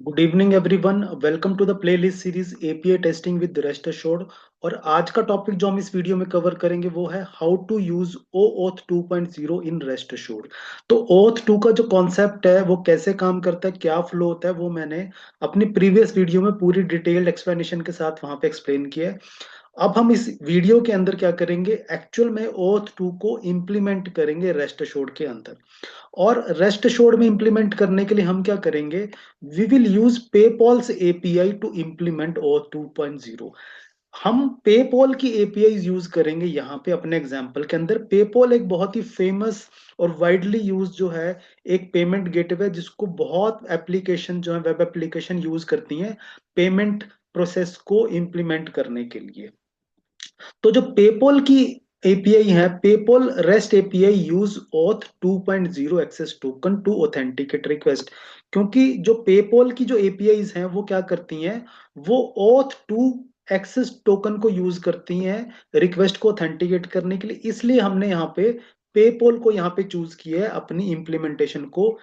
Good evening everyone, welcome to the playlist series API testing with REST Assured. और आज का topic जो हम इस वीडियो में कवर करेंगे वो है how to use OAuth 2.0 in REST Assured. तो OAuth 2 का जो कॉन्सेप्ट है वो कैसे काम करता है, क्या फ्लो होता है, वो मैंने अपनी प्रीवियस वीडियो में पूरी डिटेल्ड एक्सप्लेनेशन के साथ वहां पे एक्सप्लेन किया है। अब हम इस वीडियो के अंदर क्या करेंगे, एक्चुअल में OAuth 2 को इम्प्लीमेंट करेंगे रेस्ट एश्योर्ड के अंदर। और रेस्ट एश्योर्ड में इंप्लीमेंट करने के लिए हम क्या करेंगे, we will use PayPal's API to implement OAuth 2.0। हम पेपॉल की एपीआई यूज करेंगे यहाँ पे अपने एग्जांपल के अंदर। पेपॉल एक बहुत ही फेमस और वाइडली यूज जो है एक पेमेंट गेटवे, जिसको बहुत एप्लीकेशन जो है वेब एप्लीकेशन यूज करती हैं पेमेंट प्रोसेस को इम्प्लीमेंट करने के लिए। तो जो पेपॉल की एपीआई है, PayPal REST API use OAuth 2.0 access token to authenticate request. क्योंकि जो पेपॉल की जो एपीआईज हैं वो क्या करती हैं, वो OAuth 2 एक्सेस टोकन को यूज करती हैं रिक्वेस्ट को ऑथेंटिकेट करने के लिए। इसलिए हमने यहाँ पे पेपॉल को यहाँ पे चूज किया है अपनी इंप्लीमेंटेशन को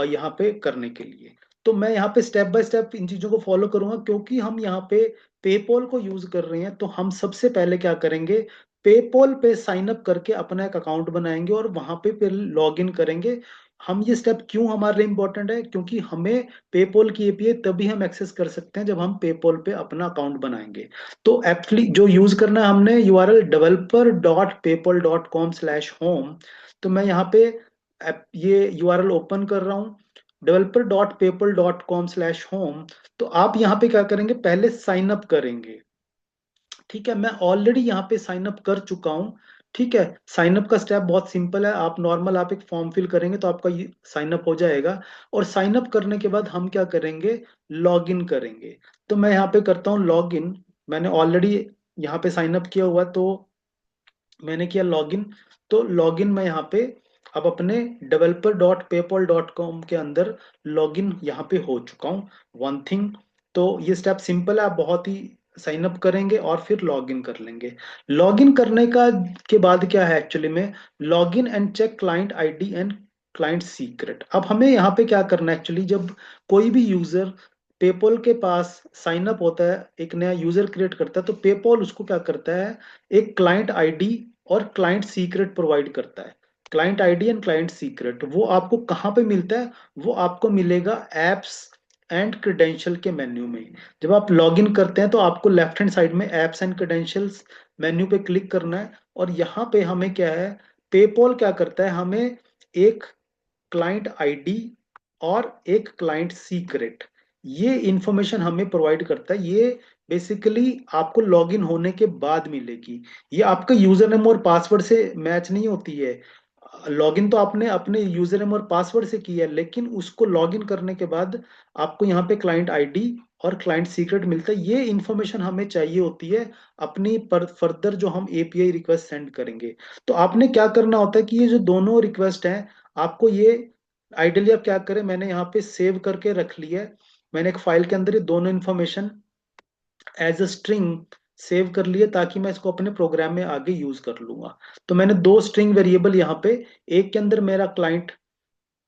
यहाँ पे करने के लिए। तो मैं यहाँ पे स्टेप बाय स्टेप इन चीजों को फॉलो करूंगा, क्योंकि हम यहाँ पे पेपॉल को यूज कर रहे हैं। तो हम सबसे पहले क्या करेंगे, पेपॉल पे साइन अप करके अपना एक अकाउंट बनाएंगे और वहां पे फिर लॉग इन करेंगे। हम ये स्टेप क्यों हमारे लिए इंपॉर्टेंट है, क्योंकि हमें पेपॉल की एपीआई तभी हम एक्सेस कर सकते हैं जब हम पेपॉल पे अपना अकाउंट बनाएंगे। तो एक्चुअली जो यूज करना है हमने यूआरएल developer.paypal.com/home। तो मैं यहाँ पे ये यूआरएल ओपन कर रहा हूँ, developer.paypal.com/home। तो आप यहाँ पे क्या करेंगे, पहले साइन अप करेंगे। ठीक है, मैं ऑलरेडी यहाँ पे साइन अप कर चुका हूँ। ठीक है, साइन अप का स्टेप बहुत सिंपल है। आप नॉर्मल आप एक फॉर्म फिल करेंगे तो आपका ये साइन अप हो जाएगा। और साइन अप करने के बाद हम क्या करेंगे, लॉग इन करेंगे। तो मैं यहाँ पे करता हूँ लॉग इन। मैंने ऑलरेडी यहाँ पे साइन अप किया हुआ है, तो मैंने किया लॉगिन। तो लॉगिन मैं यहाँ पे अब अपने developer.paypal.com के अंदर लॉगिन यहाँ पे हो चुका हूँ। वन थिंग, तो ये स्टेप सिंपल है, आप बहुत ही साइन अप करेंगे और फिर लॉगिन कर लेंगे। लॉगिन करने का के बाद क्या है एक्चुअली में, login and check client ID and client secret. अब हमें यहाँ पे क्या करना है एक्चुअली, जब कोई भी यूजर पेपॉल के पास साइन अप होता है, एक नया यूजर क्रिएट करता है, तो पेपॉल उसको क्या करता है, एक क्लाइंट आईडी और क्लाइंट सीक्रेट प्रोवाइड करता है। Client ID and client secret वो आपको कहाँ पे मिलता है, वो आपको मिलेगा एप्स एंड क्रेडेंशियल के मेन्यू में। जब आप लॉग इन करते हैं तो आपको लेफ्ट हैंड साइड में एप्स एंड क्रेडेंशियल्स मेन्यू पे क्लिक करना है। और यहाँ पे हमें क्या है, पेपॉल क्या करता है, हमें एक क्लाइंट आईडी और एक क्लाइंट सीक्रेट, ये इंफॉर्मेशन हमें प्रोवाइड करता है। ये बेसिकली आपको लॉगिन होने के बाद मिलेगी। ये आपका यूजर नेम और पासवर्ड से मैच नहीं होती है। लॉगिन तो आपने अपने यूजर नेम और पासवर्ड से किया है, लेकिन उसको लॉगिन करने के बाद आपको यहाँ पे क्लाइंट आईडी और क्लाइंट सीक्रेट मिलता है। ये इंफॉर्मेशन हमें चाहिए होती है अपनी पर फर्दर जो हम एपीआई रिक्वेस्ट सेंड करेंगे। तो आपने क्या करना होता है कि ये जो दोनों रिक्वेस्ट हैं, आपको ये आइडियली आप क्या करें, मैंने यहाँ पे सेव करके रख लिया है। मैंने एक फाइल के अंदर ये दोनों information as a string save कर लिए, ताकि मैं इसको अपने प्रोग्राम में आगे यूज कर लूंगा। तो मैंने दो स्ट्रिंग वेरिएबल यहाँ पे, एक के अंदर मेरा क्लाइंट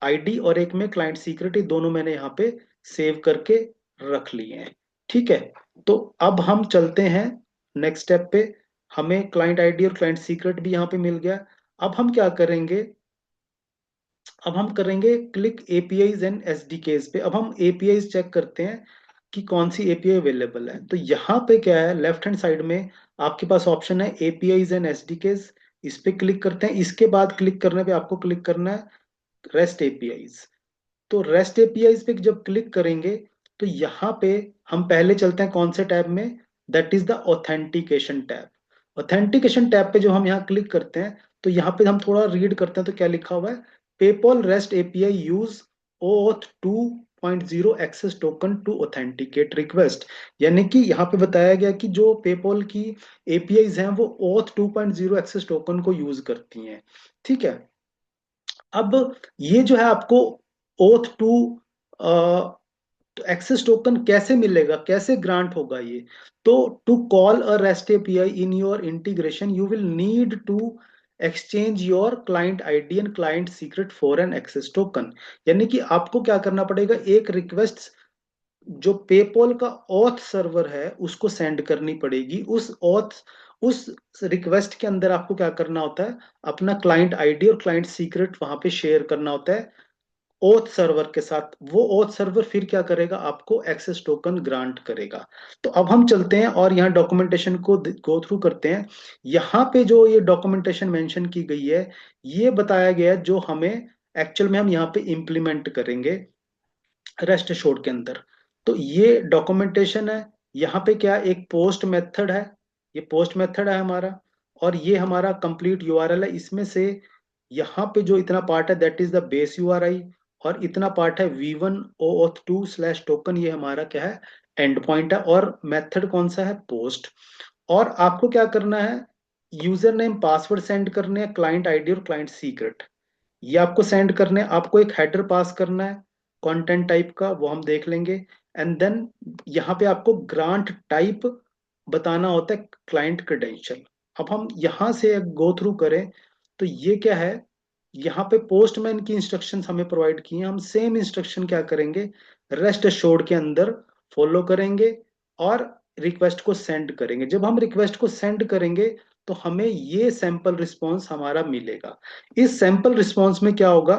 आईडी और एक में क्लाइंट सीक्रेट, ये दोनों मैंने यहाँ पे सेव करके रख लिए हैं। ठीक है, तो अब हम चलते हैं नेक्स्ट स्टेप पे। हमें क्लाइंट आईडी और क्लाइंट सीक्रेट भी यहाँ पे मिल गया। अब हम क्या करेंगे, अब हम करेंगे क्लिक एपीआईज एंड एसडीकेज पे। अब हम एपीआईज चेक करते हैं कि कौन सी एपीआई अवेलेबल है। तो यहाँ पे क्या है, लेफ्ट हैंड साइड में आपके पास ऑप्शन है एपीआईज एंड एसडीकेज। इस पे क्लिक करते हैं। इसके बाद क्लिक करने पे आपको क्लिक करना है रेस्ट एपीआईज। तो रेस्ट एपीआईज पे जब क्लिक करेंगे तो यहाँ पे हम पहले चलते हैं कौन से टैब में, that is the authentication tab. Authentication tab पे जो हम यहाँ क्लिक करते हैं, तो यहाँ पे हम थोड़ा रीड करते हैं तो क्या लिखा हुआ है, PayPal REST API use OAuth 2.0 access token to authenticate request. यानी कि यहाँ पे बताया गया कि जो पेपॉल की एपीआईज हैं वो OAuth 2.0 एक्सेस टोकन को यूज करती हैं। ठीक है, अब ये जो है आपको OAuth 2 एक्सेस टोकन कैसे मिलेगा, कैसे ग्रांट होगा ये। तो to call a REST API in your integration you will need to exchange your client ID and client secret for an access token. यानी कि आपको क्या करना पड़ेगा, एक रिक्वेस्ट जो पेपॉल का ऑथ सर्वर है उसको सेंड करनी पड़ेगी। उस रिक्वेस्ट के अंदर आपको क्या करना होता है, अपना क्लाइंट आईडी और क्लाइंट सीक्रेट वहां पे शेयर करना होता है ओथ सर्वर के साथ। वो ओथ सर्वर फिर क्या करेगा, आपको एक्सेस टोकन ग्रांट करेगा। तो अब हम चलते हैं और यहाँ डॉक्यूमेंटेशन को गो थ्रू करते हैं। यहाँ पे जो ये डॉक्यूमेंटेशन मेंशन की गई है, ये बताया गया है जो हमें एक्चुअल में हम यहाँ पे इम्प्लीमेंट करेंगे रेस्ट एश्योर्ड के अंदर। तो ये डॉक्यूमेंटेशन है। यहाँ पे क्या एक पोस्ट मेथड है, ये पोस्ट मेथड है हमारा, और ये हमारा कंप्लीट यूआरएल है। इसमें से यहाँ पे जो इतना पार्ट है that is the base URI, और इतना पार्ट है v1 ooth2/token, ये हमारा क्या है, एंड पॉइंट है। और मेथड कौन सा है, पोस्ट। और आपको क्या करना है, यूजर नेम पासवर्ड सेंड करने हैं, क्लाइंट आईडी और क्लाइंट सीक्रेट ये आपको सेंड करने हैं। आपको एक हेडर पास करना है कंटेंट टाइप का, वो हम देख लेंगे। एंड देन यहाँ पे आपको ग्रांट टाइप बताना होता है क्लाइंट क्रेडेंशियल। अब हम यहाँ से गो थ्रू करें तो ये क्या है, यहाँ पे पोस्टमैन की इंस्ट्रक्शंस हमें प्रोवाइड की हैं। हम सेम इंस्ट्रक्शन क्या करेंगे, रेस्ट एश्योर्ड के अंदर फॉलो करेंगे और रिक्वेस्ट को सेंड करेंगे। जब हम रिक्वेस्ट को सेंड करेंगे तो हमें ये सैंपल रिस्पॉन्स हमारा मिलेगा। इस सैंपल रिस्पॉन्स में क्या होगा,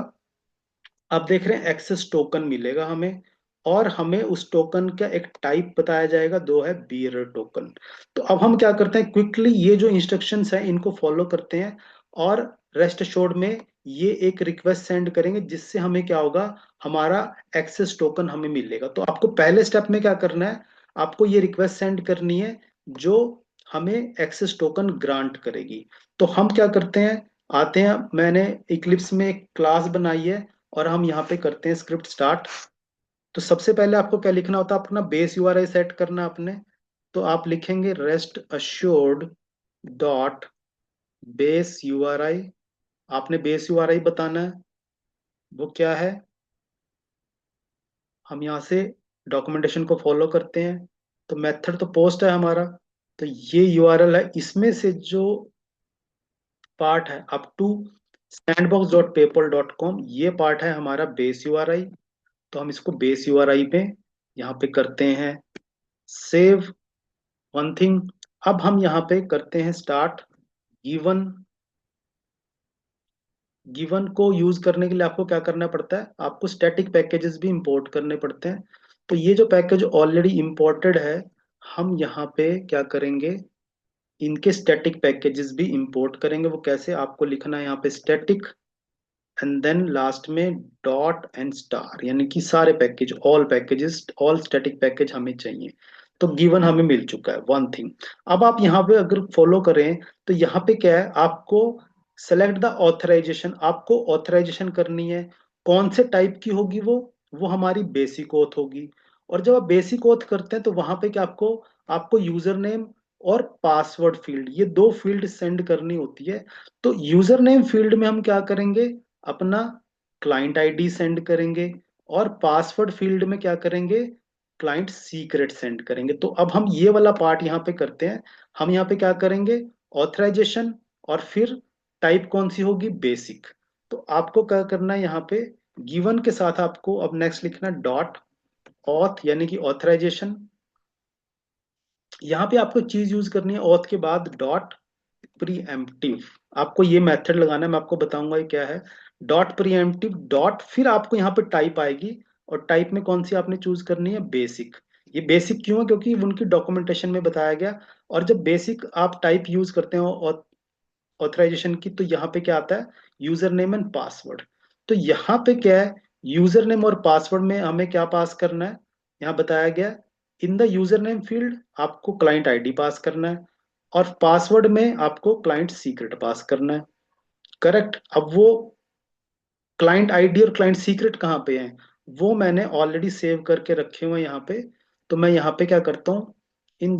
आप देख रहे हैं एक्सेस टोकन मिलेगा हमें, और हमें उस टोकन का एक टाइप बताया जाएगा, दो है बियरर टोकन। तो अब हम क्या करते हैं, क्विकली ये जो इंस्ट्रक्शंस हैं इनको फॉलो करते हैं, और रेस्ट एश्योर्ड में ये एक रिक्वेस्ट सेंड करेंगे जिससे हमें क्या होगा, हमारा एक्सेस टोकन हमें मिलेगा। तो आपको पहले स्टेप में क्या करना है, आपको ये रिक्वेस्ट सेंड करनी है जो हमें एक्सेस टोकन ग्रांट करेगी। तो हम क्या करते हैं, आते हैं, मैंने इक्लिप्स में एक क्लास बनाई है और हम यहाँ पे करते हैं स्क्रिप्ट स्टार्ट। तो सबसे पहले आपको क्या लिखना होता है, अपना बेस यूआरआई सेट करना आपने। तो आप लिखेंगे rest assured dot base URI. आपने बेस यूआरआई बताना है, वो क्या है। हम यहाँ से डॉक्यूमेंटेशन को फॉलो करते हैं। तो मेथड तो पोस्ट है हमारा, तो ये यूआरएल है, इसमें से जो पार्ट है अप टू sandbox.paypal.com, ये पार्ट है हमारा बेस यूआरआई। तो हम इसको बेस यूआरआई पे यहाँ पे करते हैं सेव वन थिंग। अब हम यहाँ पे करते हैं स्टार्ट गिवन। गिवन को यूज करने के लिए आपको क्या करना पड़ता है, आपको स्टैटिक पैकेजेस भी इंपोर्ट करने पड़ते हैं। तो ये जो पैकेज ऑलरेडी इंपोर्टेड है, हम यहाँ पे क्या करेंगे, इनके स्टैटिक पैकेजेस भी इंपोर्ट करेंगे। वो कैसे, आपको लिखना है यहाँ पे स्टैटिक एंड देन लास्ट में डॉट एंड स्टार, यानी कि सारे package, all packages, all static package हमें चाहिए। तो गिवन हमें मिल चुका है वन थिंग। अब आप यहाँ पे अगर फॉलो करें तो यहाँ पे क्या है, आपको सेलेक्ट द ऑथराइजेशन, आपको ऑथराइजेशन करनी है। कौन से टाइप की होगी वो हमारी बेसिक ओथ होगी। और जब आप बेसिक ओथ करते हैं तो वहां पे क्या, आपको आपको यूजर नेम और पासवर्ड फील्ड, ये दो फील्ड सेंड करनी होती है। तो यूजर नेम फील्ड में हम क्या करेंगे, अपना क्लाइंट आईडी सेंड करेंगे, और पासवर्ड फील्ड में क्या करेंगे, क्लाइंट सीक्रेट सेंड करेंगे। तो अब हम ये वाला पार्ट यहाँ पे करते हैं। हम यहाँ पे क्या करेंगे, ऑथराइजेशन, और फिर टाइप कौन सी होगी, बेसिक। तो आपको क्या करना है, यहाँ पे गिवन के साथ आपको अब नेक्स्ट लिखना डॉट ऑथ, यानी कि ऑथराइजेशन। यहाँ पे आपको चीज यूज करनी है, ऑथ के बाद डॉट प्रीएम्प्टिव। आपको ये मेथड लगाना है, मैं आपको बताऊंगा ये क्या है। डॉट प्रीएम्प्टिव डॉट, फिर आपको यहाँ पे टाइप आएगी, और टाइप में कौन सी आपने चूज करनी है, बेसिक। ये बेसिक क्यों है, क्योंकि उनकी डॉक्यूमेंटेशन में बताया गया। और जब बेसिक आप टाइप यूज करते हो ऑथराइजेशन की, तो यहाँ पे क्या आता है, यूजर नेम एंड पासवर्ड। तो यहाँ पे क्या है, यूजर नेम और पासवर्ड में हमें क्या पास करना है, यहाँ बताया गया in the user name field आपको क्लाइंट आईडी पास करना है, और पासवर्ड में आपको क्लाइंट सीक्रेट पास करना है। करेक्ट। अब वो क्लाइंट आईडी और क्लाइंट सीक्रेट कहाँ पे हैं, वो मैंने ऑलरेडी सेव करके रखे हुए हैं यहाँ पे। तो मैं यहाँ पे क्या करता हूँ, इन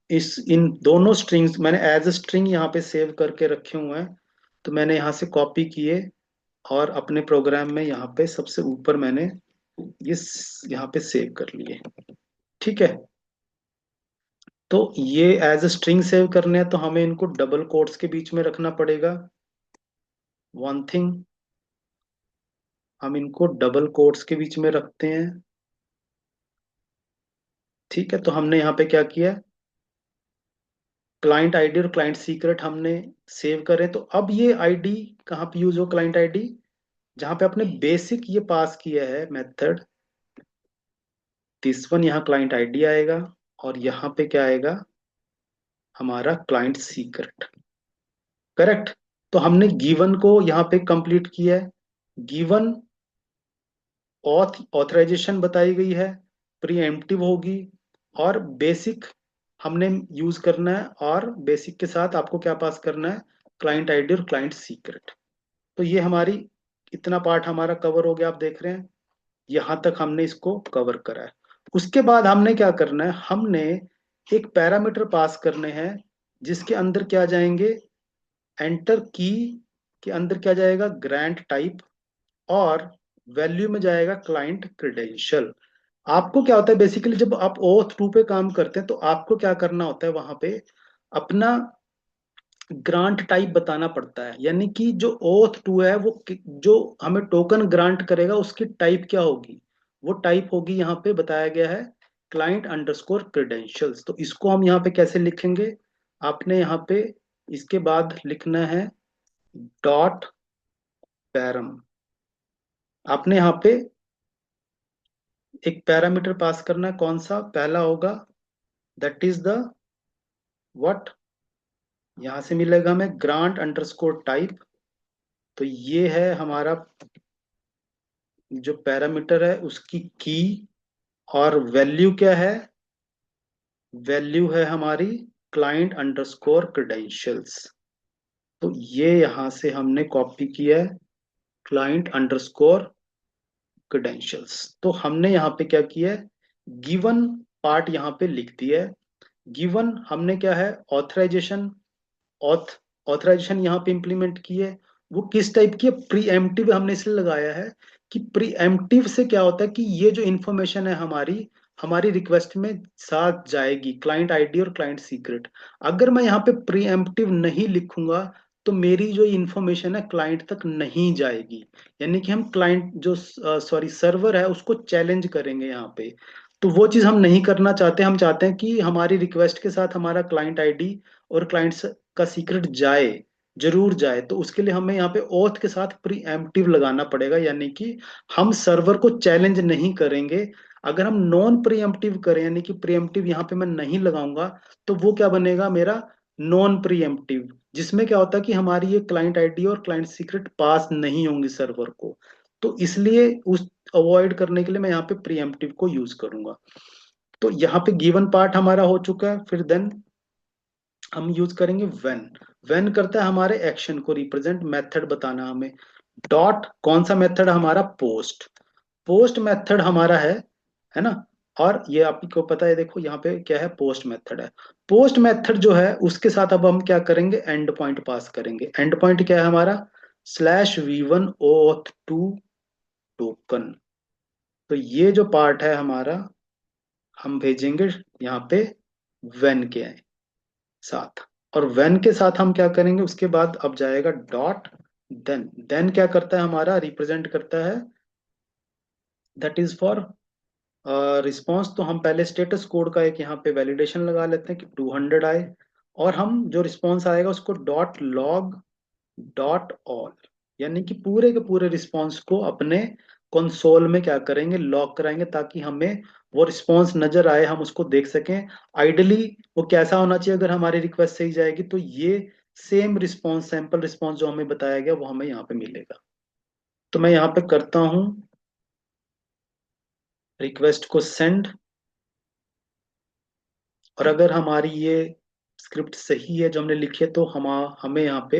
इन दोनों स्ट्रिंग्स मैंने एज ए स्ट्रिंग यहाँ पे सेव करके रखे हुए हैं। तो मैंने यहाँ से कॉपी किए और अपने प्रोग्राम में यहाँ पे सबसे ऊपर मैंने ये यहाँ पे सेव कर लिए। ठीक है। तो ये एज ए स्ट्रिंग सेव करने हैं तो हमें इनको डबल कोट्स के बीच में रखना पड़ेगा। वन थिंग, हम इनको डबल कोट्स के बीच में रखते हैं। ठीक है, तो हमने यहाँ पे क्या किया, क्लाइंट आईडी और क्लाइंट सीक्रेट हमने सेव करें। तो अब ये आईडी कहाँ पे यूज हो, क्लाइंट आईडी जहाँ पे आपने बेसिक ये पास किया है मेथड, दिस वन, यहाँ क्लाइंट आईडी आएगा और यहाँ पे क्या आएगा, हमारा क्लाइंट सीक्रेट। करेक्ट। तो हमने गिवन को यहाँ पे कंप्लीट किया है। गिवन ऑथराइजेशन बताई गई है, प्रीएम्प्टिव होगी, और बेसिक हमने यूज करना है, और बेसिक के साथ आपको क्या पास करना है, क्लाइंट आईडी और क्लाइंट सीक्रेट। तो ये हमारी, इतना पार्ट हमारा कवर हो गया, आप देख रहे हैं यहां तक हमने इसको कवर करा है। उसके बाद हमने क्या करना है, हमने एक पैरामीटर पास करने हैं जिसके अंदर क्या जाएंगे, एंटर की के अंदर क्या जाएगा, ग्रांट टाइप, और वैल्यू में जाएगा क्लाइंट क्रेडेंशियल। आपको क्या होता है बेसिकली, जब आप ओथ टू पे काम करते हैं तो आपको क्या करना होता है, वहां पे अपना ग्रांट टाइप बताना पड़ता है। यानी कि जो ओथ टू है वो जो हमें टोकन ग्रांट करेगा उसकी टाइप क्या होगी, वो टाइप होगी, यहाँ पे बताया गया है क्लाइंट अंडरस्कोर क्रेडेंशियल्स। तो इसको हम यहाँ पे कैसे लिखेंगे, आपने यहाँ पे इसके बाद लिखना है डॉट पैरम। आपने यहाँ पे एक पैरामीटर पास करना है, कौन सा पहला होगा, दैट इज द व्हाट, यहां से मिलेगा हमें ग्रांट अंडरस्कोर टाइप। तो ये है हमारा जो पैरामीटर है उसकी की, और वैल्यू क्या है, वैल्यू है हमारी क्लाइंट अंडरस्कोर क्रेडेंशियल्स। तो ये यहां से हमने कॉपी किया है, क्लाइंट अंडरस्कोर क्रेडेंशियल्स। तो हमने यहाँ पे क्या किया है, गिवन पार्ट यहाँ पे लिख दिया है। गिवन हमने क्या है, ऑथराइजेशन, ऑथ ऑथराइजेशन यहाँ पे इंप्लीमेंट की है। वो किस टाइप की है, प्रीएम्प्टिव हमने इसलिए लगाया है कि प्रीएम्प्टिव से क्या होता है कि ये जो इंफॉर्मेशन है हमारी, हमारी रिक्वेस्ट में साथ जाएगी, क्लाइंट आईडी और क्लाइंट सीक्रेट। अगर मैं यहाँ पे प्रीएम्प्टिव नहीं लिखूंगा तो मेरी जो इंफॉर्मेशन है क्लाइंट तक नहीं जाएगी। यानी कि हम क्लाइंट जो सॉरी सर्वर है उसको चैलेंज करेंगे यहाँ पे। तो वो चीज हम नहीं करना चाहते। हम चाहते हैं कि हमारी रिक्वेस्ट के साथ हमारा क्लाइंट आईडी और क्लाइंट का सीक्रेट जाए, जरूर जाए। तो उसके लिए हमें यहाँ पे ओथ के साथ प्रीएम्प्टिव लगाना पड़ेगा, यानी कि हम सर्वर को चैलेंज नहीं करेंगे। अगर हम नॉन प्रीएम्प्टिव करें, यानी कि प्रीएम्प्टिव यहाँ पे मैं नहीं लगाऊंगा, तो वो क्या बनेगा मेरा, नॉन प्रीएम्प्टिव, जिसमें क्या होता है कि हमारी ये क्लाइंट आईडी और क्लाइंट सीक्रेट पास नहीं होंगी सर्वर को। तो इसलिए उस अवॉइड करने के लिए मैं यहाँ पे प्रीएम्प्टिव को यूज करूंगा। तो यहाँ पे गिवन पार्ट हमारा हो चुका है। फिर देन हम यूज करेंगे व्हेन। व्हेन करता है हमारे एक्शन को रिप्रेजेंट, मेथड बताना हमें। डॉट कौन सा मेथड, हमारा पोस्ट। पोस्ट मेथड हमारा है ना। और ये आपको पता है, देखो यहाँ पे क्या है, पोस्ट मेथड है। पोस्ट मेथड जो है उसके साथ अब हम क्या करेंगे, एंड पॉइंट पास करेंगे। एंड पॉइंट क्या है हमारा, slash V1 oath to token. तो ये जो पार्ट है हमारा, हम भेजेंगे यहाँ पे वेन के साथ। और वेन के साथ हम क्या करेंगे, उसके बाद अब जाएगा डॉट देन। देन क्या करता है हमारा, रिप्रेजेंट करता है, दैट इज फॉर रिस्पॉन्स। तो हम पहले स्टेटस कोड का एक यहाँ पे वैलिडेशन लगा लेते हैं कि 200 आए, और हम जो रिस्पॉन्स आएगा उसको डॉट लॉग डॉट ऑल, यानी कि पूरे के पूरे रिस्पॉन्स को अपने कंसोल में क्या करेंगे, लॉक कराएंगे, ताकि हमें वो रिस्पॉन्स नजर आए, हम उसको देख सकें। आइडली वो कैसा होना चाहिए, अगर हमारी रिक्वेस्ट सही जाएगी तो ये सेम रिस्पॉन्स, सैंपल रिस्पॉन्स जो हमें बताया गया वो हमें यहाँ पे मिलेगा। तो मैं यहाँ पे करता हूँ रिक्वेस्ट को सेंड, और अगर हमारी ये स्क्रिप्ट सही है जो हमने लिखी है, तो हमें यहाँ पे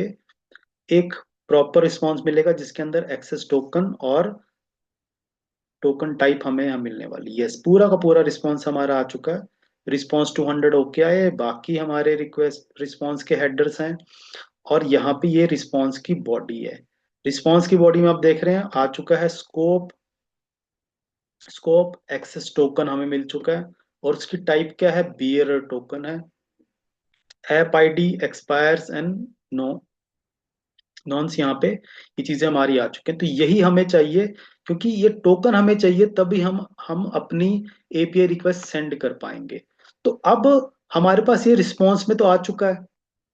एक प्रॉपर रिस्पॉन्स मिलेगा जिसके अंदर एक्सेस टोकन और टोकन टाइप हमें यहाँ मिलने वाली। यस, पूरा का पूरा रिस्पॉन्स हमारा आ चुका है। रिस्पॉन्स 200 ओके आए, बाकी हमारे रिक्वेस्ट रिस्पॉन्स के हेडर्स हैं, और यहाँ पे ये रिस्पॉन्स की बॉडी है। रिस्पॉन्स की बॉडी में आप देख रहे हैं आ चुका है स्कोप, स्कोप एक्सेस टोकन हमें मिल चुका है, और उसकी टाइप क्या है, बियर टोकन है। App ID expires and no, nonce यहाँ पे ये चीजें हमारी आ चुकी हैं, तो यही हमें चाहिए, क्योंकि ये टोकन हमें चाहिए तभी हम अपनी एपीआई रिक्वेस्ट सेंड कर पाएंगे। तो अब हमारे पास ये रिस्पॉन्स में तो आ चुका है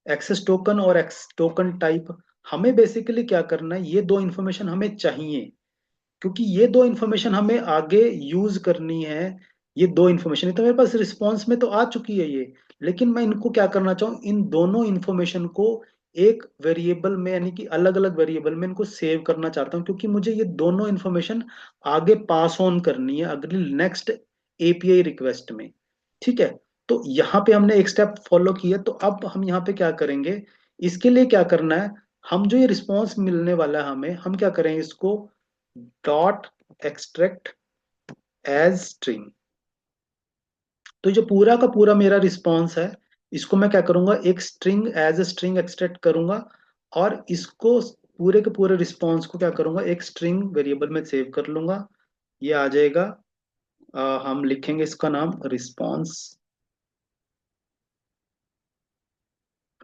एक्सेस टोकन और एक्स टोकन टाइप। हमें बेसिकली क्या करना है, ये दो इंफॉर्मेशन हमें चाहिए, क्योंकि ये दो इंफॉर्मेशन हमें आगे यूज करनी है। ये दो इंफॉर्मेशन तो मेरे पास रिस्पॉन्स में तो आ चुकी है ये, लेकिन मैं इनको क्या करना चाहूँ, इन दोनों इंफॉर्मेशन को एक वेरिएबल में, यानी कि अलग अलग वेरिएबल में इनको सेव करना चाहता हूँ, क्योंकि मुझे ये दोनों इंफॉर्मेशन आगे पास ऑन करनी है अगली नेक्स्ट एपीआई रिक्वेस्ट में। ठीक है, तो यहाँ पे हमने एक स्टेप फॉलो किया, तो अब हम यहाँ पे क्या करेंगे, इसके लिए क्या करना है, हम जो ये रिस्पॉन्स मिलने वाला है हमें, हम क्या करेंगे, इसको डॉट एक्सट्रैक्ट एज स्ट्रिंग। तो जो पूरा का पूरा मेरा रिस्पॉन्स है, इसको मैं क्या करूंगा, एक string as a string extract करूंगा, और इसको पूरे के पूरे रिस्पॉन्स को क्या करूंगा, एक स्ट्रिंग वेरिएबल में सेव कर लूंगा। ये आ जाएगा, हम लिखेंगे इसका नाम रिस्पॉन्स,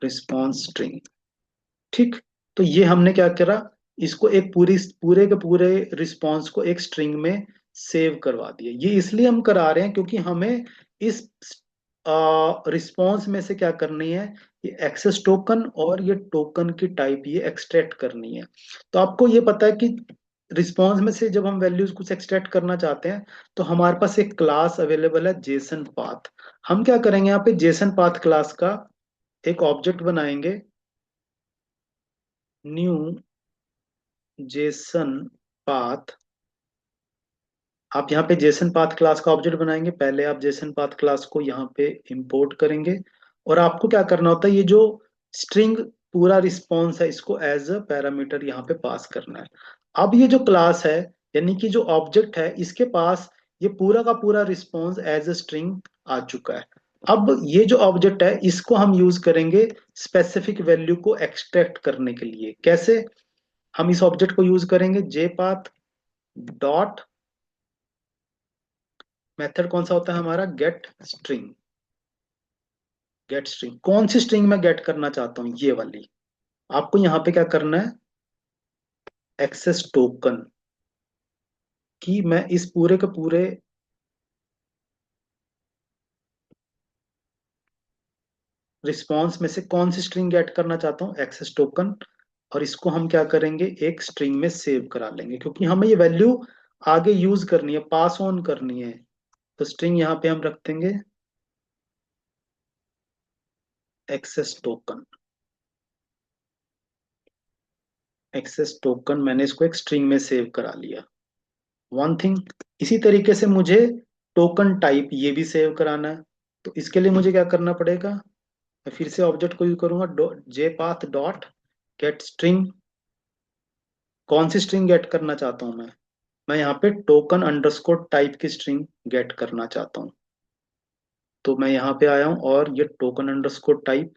रिस्पॉन्स स्ट्रिंग। ठीक, तो ये हमने क्या करा, इसको एक पूरे के पूरे रिस्पॉन्स को एक स्ट्रिंग में सेव करवा दिया। ये इसलिए हम करा रहे हैं क्योंकि हमें इस रिस्पॉन्स में से क्या करनी है, ये एक्सेस टोकन और ये टोकन की टाइप ये एक्सट्रैक्ट करनी है। तो आपको ये पता है कि रिस्पॉन्स में से जब हम वैल्यूज कुछ एक्सट्रैक्ट करना चाहते हैं, तो हमारे पास एक क्लास अवेलेबल है जेसन पाथ। हम क्या करेंगे, यहाँ पे जेसन पाथ क्लास का एक ऑब्जेक्ट बनाएंगे, न्यू जेसन पाथ। आप यहाँ पे जेसन पाथ क्लास का ऑब्जेक्ट बनाएंगे, पहले आप जेसन पाथ क्लास को यहाँ पे इंपोर्ट करेंगे, और आपको क्या करना होता है, ये जो स्ट्रिंग पूरा रिस्पॉन्स है इसको एज अ पैरामीटर यहाँ पे पास करना है। अब ये जो क्लास है, यानी कि जो ऑब्जेक्ट है, इसके पास ये पूरा का पूरा रिस्पॉन्स एज अ स्ट्रिंग आ चुका है। अब ये जो ऑब्जेक्ट है, इसको हम यूज करेंगे स्पेसिफिक वैल्यू को एक्सट्रैक्ट करने के लिए। कैसे हम इस ऑब्जेक्ट को यूज करेंगे, जेपाथ डॉट, मेथड कौन सा होता है हमारा, गेट स्ट्रिंग। गेट स्ट्रिंग, कौन सी स्ट्रिंग मैं गेट करना चाहता हूं, ये वाली। आपको यहां पे क्या करना है, एक्सेस टोकन, कि मैं इस पूरे के पूरे रिस्पॉन्स में से कौन सी स्ट्रिंग गेट करना चाहता हूं, एक्सेस टोकन। और इसको हम क्या करेंगे, एक स्ट्रिंग में सेव करा लेंगे, क्योंकि हमें ये वैल्यू आगे यूज करनी है, पास ऑन करनी है। तो स्ट्रिंग यहाँ पे हम रख देंगे एक्सेस टोकन। एक्सेस टोकन मैंने इसको एक स्ट्रिंग में सेव करा लिया, वन थिंग। इसी तरीके से मुझे टोकन टाइप ये भी सेव कराना है। तो इसके लिए मुझे क्या करना पड़ेगा, मैं फिर से ऑब्जेक्ट को यूज करूंगा, जेपाथ डॉट गेट स्ट्रिंग। कौन सी स्ट्रिंग गेट करना चाहता हूं मैं यहाँ पे टोकन अंडरस्कोर टाइप की स्ट्रिंग गेट करना चाहता हूँ। तो मैं यहाँ पे आया हूँ और ये टोकन अंडरस्कोर टाइप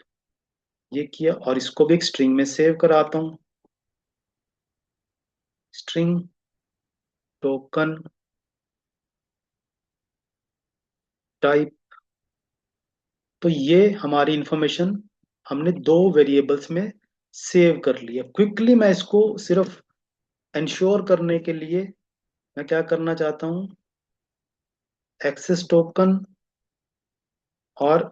ये किया, और इसको भी एक स्ट्रिंग में सेव कराता हूँ, स्ट्रिंग टोकन टाइप। तो ये हमारी इंफॉर्मेशन हमने दो वेरिएबल्स में सेव कर लिया। क्विकली मैं इसको सिर्फ इंश्योर करने के लिए मैं क्या करना चाहता हूँ, एक्सेस टोकन और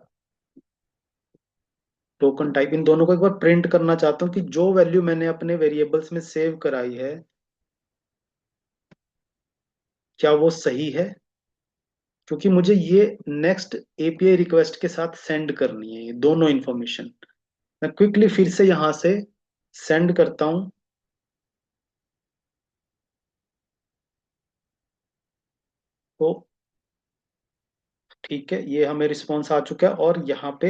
टोकन टाइप, इन दोनों को एक बार प्रिंट करना चाहता हूँ कि जो वैल्यू मैंने अपने वेरिएबल्स में सेव कराई है, क्या वो सही है, क्योंकि मुझे ये नेक्स्ट एपीआई रिक्वेस्ट के साथ सेंड करनी है ये दोनों इंफॉर्मेशन। मैं क्विकली फिर से यहाँ से सेंड करता हूँ। तो ठीक है, ये हमें रिस्पॉन्स आ चुका है, और यहाँ पे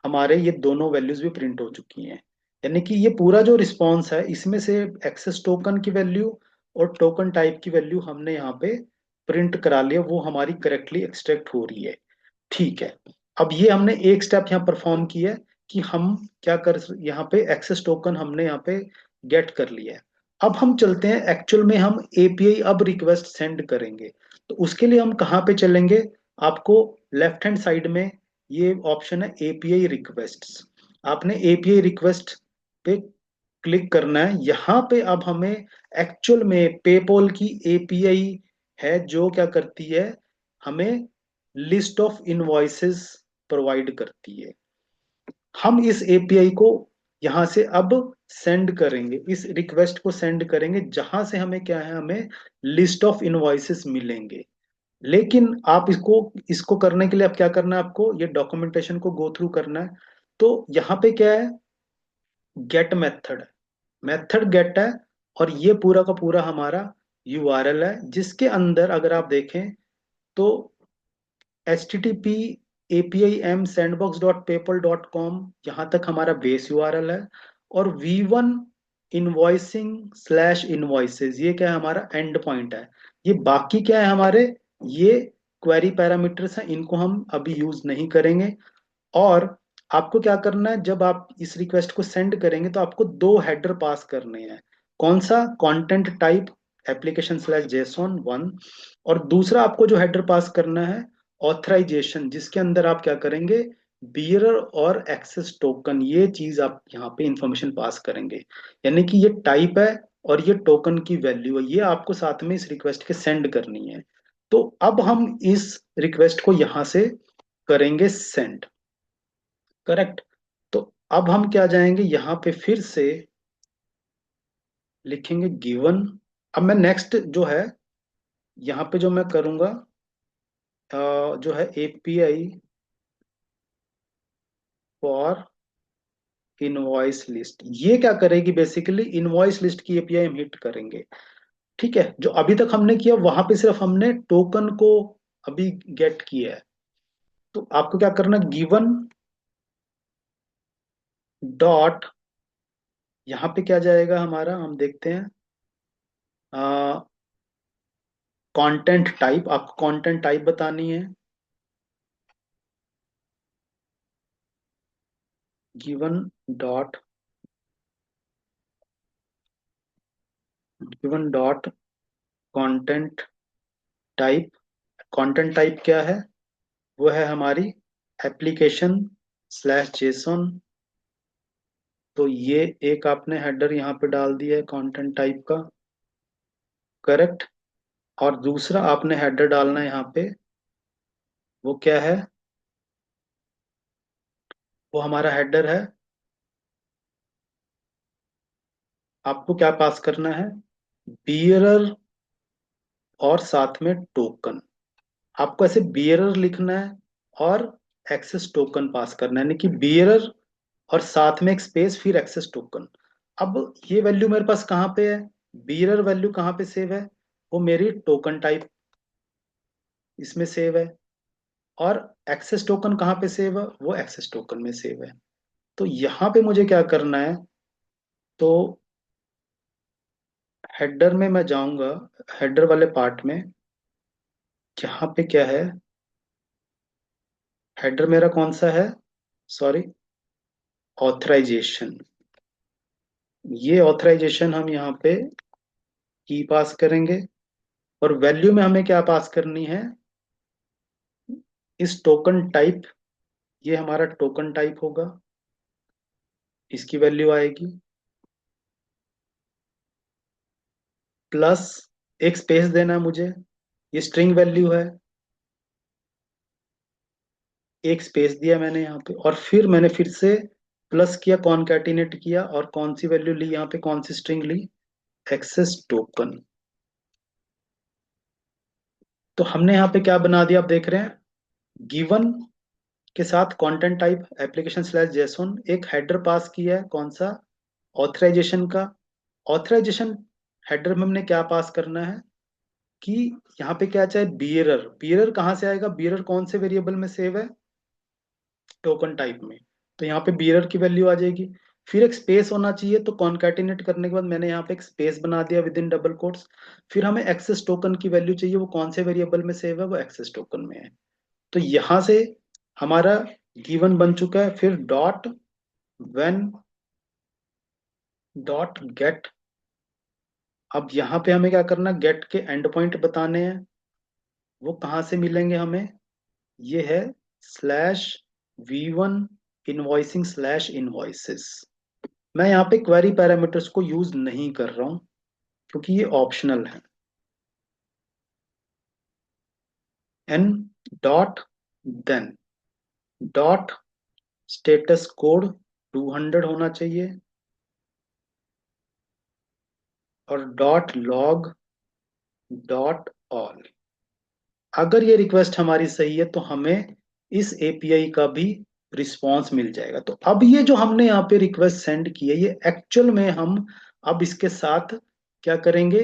हमारे ये दोनों वैल्यूज भी प्रिंट हो चुकी हैं। यानी कि ये पूरा जो रिस्पॉन्स है, इसमें से एक्सेस टोकन की वैल्यू और टोकन टाइप की वैल्यू हमने यहाँ पे प्रिंट करा लिया, वो हमारी करेक्टली एक्सट्रैक्ट हो रही है। ठीक है, अब ये हमने एक स्टेप यहाँ परफॉर्म किया है कि हम क्या कर, यहाँ पे एक्सेस टोकन हमने यहाँ पे गेट कर लिया है। अब हम चलते हैं एक्चुअल में, हम एपीआई अब रिक्वेस्ट सेंड करेंगे। तो उसके लिए हम कहाँ पे चलेंगे, आपको लेफ्ट हैंड साइड में ये ऑप्शन है एपीआई रिक्वेस्ट्स। आपने एपीआई रिक्वेस्ट पे क्लिक करना है। यहाँ पे अब हमें एक्चुअल में पेपॉल की एपीआई है जो क्या करती है, हमें लिस्ट ऑफ इनवॉइसेस प्रोवाइड करती है। हम इस एपीआई को यहां से अब सेंड करेंगे, इस रिक्वेस्ट को सेंड करेंगे जहां से हमें क्या है, हमें लिस्ट ऑफ इनवॉइसेस मिलेंगे। लेकिन आप इसको इसको करने के लिए अब क्या करना है, आपको ये डॉक्यूमेंटेशन को गो थ्रू करना है। तो यहाँ पे क्या है, गेट मेथड, मेथड गेट है, और ये पूरा का पूरा हमारा यूआरएल है जिसके अंदर अगर आप देखें तो http API m sandbox.paypal.com यहाँ तक हमारा बेस यूआरएल है, और V1 इनवॉइसिंग स्लैश इनवॉइसेज ये क्या है, हमारा एंड पॉइंट है। ये बाकी क्या है हमारे, ये क्वेरी पैरामीटर्स हैं, इनको हम अभी यूज नहीं करेंगे। और आपको क्या करना है, जब आप इस रिक्वेस्ट को सेंड करेंगे तो आपको दो हेडर पास करने हैं। कौन सा, content type application slash JSON one, और दूसरा आपको जो हेडर पास करना है ऑथराइजेशन, जिसके अंदर आप क्या करेंगे, बियरर और एक्सेस टोकन, ये चीज आप यहाँ पे इंफॉर्मेशन पास करेंगे। यानी कि ये टाइप है और ये टोकन की वैल्यू है, ये आपको साथ में इस रिक्वेस्ट के सेंड करनी है। तो अब हम इस रिक्वेस्ट को यहां से करेंगे सेंड, करेक्ट। तो अब हम क्या जाएंगे यहाँ पे फिर से लिखेंगे गिवन। अब मैं नेक्स्ट जो है यहाँ पे जो मैं करूंगा जो है एपीआई फॉर इनवॉइस लिस्ट, ये क्या करेगी, बेसिकली इनवॉइस लिस्ट की एपीआई हम हिट करेंगे। ठीक है, जो अभी तक हमने किया वहां पे सिर्फ हमने टोकन को अभी गेट किया है। तो आपको क्या करना, गिवन डॉट, यहाँ पे क्या जाएगा हमारा, हम देखते हैं कंटेंट टाइप, आपको कंटेंट टाइप बतानी है। Given dot, given dot content type, content type क्या है, वो है हमारी एप्लीकेशन स्लैश जेसन। तो ये एक आपने हेडर यहाँ पे डाल दिया है कंटेंट टाइप का, करेक्ट। और दूसरा आपने हेडर डालना है यहाँ पे, वो क्या है, वो हमारा हेडर है, आपको क्या पास करना है, बियरर और साथ में टोकन। आपको ऐसे बियरर लिखना है और एक्सेस टोकन पास करना है, यानी कि बियरर और साथ में एक स्पेस फिर एक्सेस टोकन। अब ये वैल्यू मेरे पास कहाँ पे है, बियरर वैल्यू कहाँ पे सेव है, वो मेरी टोकन टाइप इसमें सेव है, और एक्सेस टोकन कहाँ पे सेव है, वो एक्सेस टोकन में सेव है। तो यहाँ पे मुझे क्या करना है, तो हेडर में मैं जाऊंगा, हेडर वाले पार्ट में, यहाँ पे क्या है, हेडर मेरा कौन सा है, सॉरी, ऑथराइजेशन। ये ऑथराइजेशन हम यहाँ पे की पास करेंगे, और वैल्यू में हमें क्या पास करनी है, इस टोकन टाइप, ये हमारा टोकन टाइप होगा, इसकी वैल्यू आएगी, प्लस एक स्पेस देना है मुझे, ये स्ट्रिंग वैल्यू है, एक स्पेस दिया मैंने यहाँ पे, और फिर मैंने फिर से प्लस किया, कॉनकैटिनेट किया, और कौन सी वैल्यू ली यहाँ पे, कौन सी स्ट्रिंग ली, एक्सेस टोकन। तो हमने यहाँ पे क्या बना दिया, आप देख रहे हैं, गिवन के साथ content type application slash JSON, एक हेडर पास किया है, कौन सा, ऑथराइजेशन का। ऑथराइजेशन हेडर में हमने क्या पास करना है, कि यहाँ पे क्या चाहिए, बियरर, बियरर कहाँ से आएगा, बियरर कौन से वेरिएबल में सेव है, टोकन टाइप में। तो यहाँ पे बियरर की वैल्यू आ जाएगी, फिर एक स्पेस होना चाहिए, तो कॉन्कैटिनेट करने के बाद मैंने यहाँ पे एक स्पेस बना दिया विद इन डबल कोट्स। फिर हमें एक्सेस टोकन की वैल्यू चाहिए, वो कौन से वेरिएबल में सेव है, वो एक्सेस टोकन में है। तो यहाँ से हमारा गिवन बन चुका है, फिर डॉट व्हेन डॉट गेट। अब यहाँ पे हमें क्या करना, गेट के एंड पॉइंट बताने हैं, वो कहाँ से मिलेंगे हमें, ये है slash V1 invoicing slash invoices. मैं यहाँ पे क्वेरी पैरामीटर्स को यूज नहीं कर रहा हूँ क्योंकि ये ऑप्शनल है। And dot then dot status code 200 होना चाहिए और डॉट लॉग डॉट ऑल। अगर ये रिक्वेस्ट हमारी सही है तो हमें इस एपीआई का भी रिस्पांस मिल जाएगा। तो अब ये जो हमने यहाँ पे रिक्वेस्ट सेंड की है ये एक्चुअल में हम अब इसके साथ क्या करेंगे,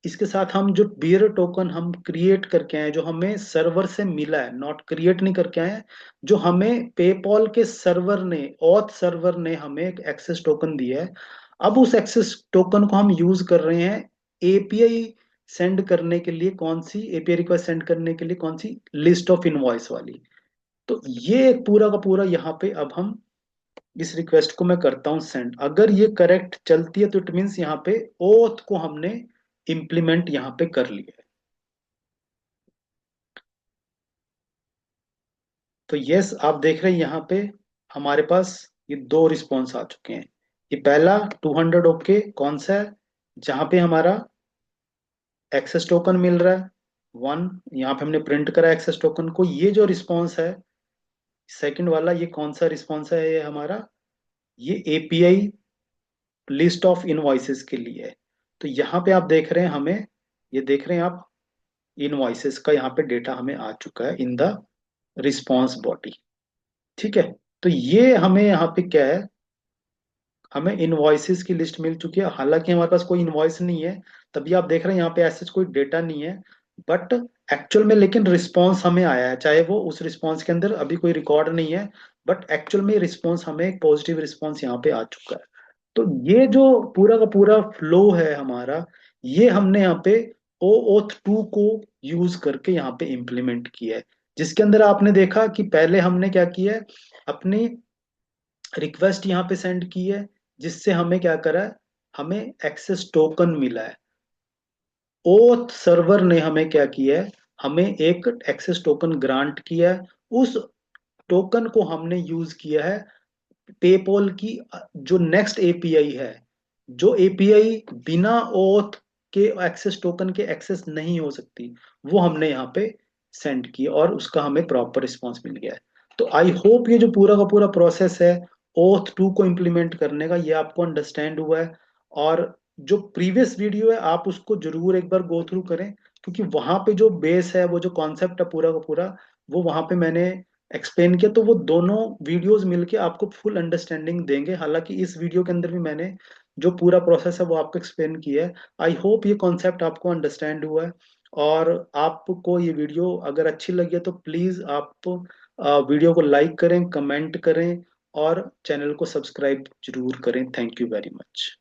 इसके साथ हम जो बियर टोकन हम क्रिएट करके आए, जो हमें सर्वर से मिला है, नॉट क्रिएट नहीं करके आए हैं, जो हमें पेपॉल के सर्वर ने, ऑथ सर्वर ने हमें एक एक्सेस टोकन दिया है। अब उस एक्सेस टोकन को हम यूज कर रहे हैं एपीआई सेंड करने के लिए, कौन सी एपीआई रिक्वेस्ट सेंड करने के लिए, कौन सी, लिस्ट ऑफ इनवॉइस वाली। तो ये एक पूरा का पूरा यहाँ पे अब हम इस रिक्वेस्ट को मैं करता हूं सेंड। अगर ये करेक्ट चलती है तो इट मीन्स यहाँ पे ओथ को हमने इंप्लीमेंट यहाँ पे कर लिया है। तो यस, आप देख रहे हैं यहाँ पे हमारे पास ये दो रिस्पॉन्स आ चुके हैं। ये पहला 200 ओके कौन सा है, जहां पे हमारा एक्सेस टोकन मिल रहा है 1, यहाँ पे हमने प्रिंट करा एक्सेस टोकन को। ये जो रिस्पॉन्स है सेकंड वाला, ये कौन सा रिस्पॉन्स है, ये हमारा ये एपीआई लिस्ट ऑफ इनवॉइसेस के लिए है। तो यहाँ पे आप देख रहे हैं हमें, ये देख रहे हैं आप, इनवॉइसेस का यहाँ पे डेटा हमें आ चुका है इन द रिस्पॉन्स बॉडी। ठीक है। तो ये हमें यहाँ पे क्या है, हमें इनवॉइसेस की लिस्ट मिल चुकी है। हालांकि हमारे पास कोई इनवॉइस नहीं है, तभी आप देख रहे हैं यहाँ पे ऐसे कोई डेटा नहीं है, बट एक्चुअल में लेकिन रिस्पॉन्स हमें आया है, चाहे वो उस रिस्पॉन्स के अंदर अभी कोई रिकॉर्ड नहीं है, बट एक्चुअल में रिस्पॉन्स हमें एक पॉजिटिव रिस्पॉन्स यहाँ पे आ चुका है। तो ये जो पूरा का पूरा फ्लो है हमारा, ये हमने यहाँ पे ओ ओथ 2 को यूज करके यहाँ पे इम्प्लीमेंट किया है। जिसके अंदर आपने देखा कि पहले हमने क्या किया है, अपनी रिक्वेस्ट यहाँ पे सेंड की है, जिससे हमें क्या करा है, हमें एक्सेस टोकन मिला है। ओथ सर्वर ने हमें क्या किया है, हमें एक एक्सेस टोकन ग्रांट किया है। उस टोकन को हमने यूज किया है पेपॉल की जो नेक्स्ट एपीआई है, जो एपीआई बिना ओथ के एक्सेस टोकन के एक्सेस नहीं हो सकती, वो हमने यहाँ पे सेंड की और उसका हमें प्रॉपर रिस्पॉन्स मिल गया है। तो आई होप ये जो पूरा का पूरा प्रोसेस है ओथ 2 को इम्प्लीमेंट करने का, ये आपको अंडरस्टैंड हुआ है। और जो प्रीवियस वीडियो है आप उसको जरूर एक बार गो थ्रू करें, क्योंकि वहां पे जो बेस है, वो जो कॉन्सेप्ट है पूरा का पूरा, वो वहां पे मैंने एक्सप्लेन किया। तो वो दोनों वीडियोस मिलके आपको फुल अंडरस्टैंडिंग देंगे। हालांकि इस वीडियो के अंदर भी मैंने जो पूरा प्रोसेस है वो आपको एक्सप्लेन किया है। आई होप ये कॉन्सेप्ट आपको अंडरस्टैंड हुआ है। और आपको ये वीडियो अगर अच्छी लगी है तो प्लीज आप वीडियो को लाइक करें, कमेंट करें और चैनल को सब्सक्राइब जरूर करें। Thank you very much.